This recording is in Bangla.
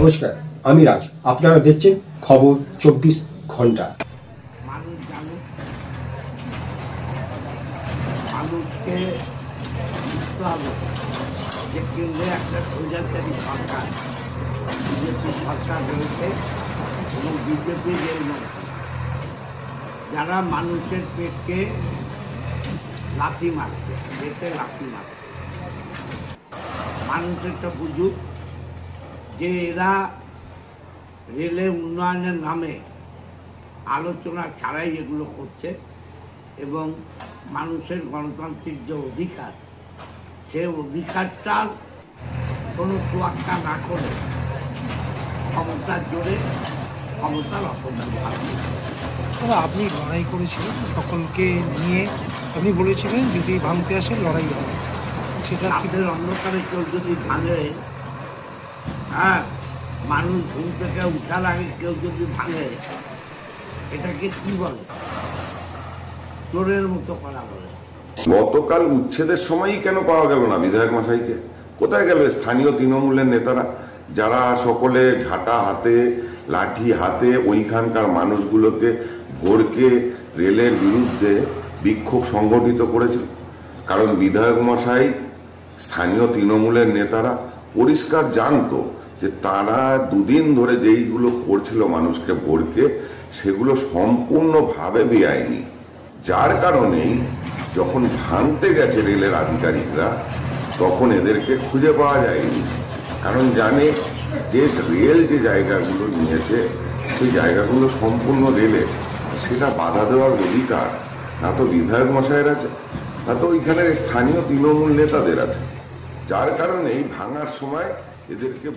নমস্কার, আমি রাজ। আপনারা দেখছেন খবর 24 ঘন্টা। মানুষ জানুক, মানুষকে বুঝতে হবে যে কেন্দ্রে একটা স্বৈরাচারী সরকার, বিজেপি সরকার রয়েছে এবং বিজেপির এই মন্ত্রী যারা মানুষের পেটকে লাথি মারছে, পেটে লাথি মারছে। মানুষেরটা বুঝুক যে এরা রেলের উন্নয়নের নামে আলোচনা ছাড়াই এগুলো করছে এবং মানুষের গণতান্ত্রিক যে অধিকার, সেই অধিকারটার কোনো তোয়াক্কা না করে ক্ষমতার জোরে ক্ষমতার অপব্যবহার। আপনি লড়াই করেছিলেন সকলকে নিয়ে, আপনি বলেছিলেন যদি ভাঙতে আসে লড়াই হবে, সেটা রাতের অন্ধকারে কেউ যদি ভাঙে, হ্যাঁ, মানুষ ঘুম থেকে উঠার আগে কেউ যদি ভাঙে, এটাকে কি বলে? চোরের মতো করা বলে। গতকাল উচ্ছেদের সময়ই কেন পাওয়া গেল না বিধায়ক মশাইকে? কোথায় গেল স্থানীয় তৃণমূলের নেতারা, যারা সকলে ঝাঁটা হাতে লাঠি হাতে ওইখানকার মানুষগুলোকে ভোরকে রেলের বিরুদ্ধে বিক্ষোভ সংগঠিত করেছিল? কারণ বিধায়ক মশাই, স্থানীয় তৃণমূলের নেতারা পরিষ্কার জানতো যে তারা দুদিন ধরে যেইগুলো করছিল মানুষকে ভোরকে, সেগুলো সম্পূর্ণভাবে বেআইনি। যার কারণেই যখন ভাঙতে গেছে রেলের আধিকারিকরা, তখন এদেরকে খুঁজে পাওয়া যায়নি। কারণ জানে যে রেল যে জায়গাগুলো নিয়েছে সেই জায়গাগুলো সম্পূর্ণ রেলের, সেটা বাধা দেওয়ার অধিকার না তো বিধায়ক মশাইয়ের আছে, না তো ওইখানের স্থানীয় তৃণমূল নেতাদের আছে। যার কারণে এই ভাঙার সময় এদেরকে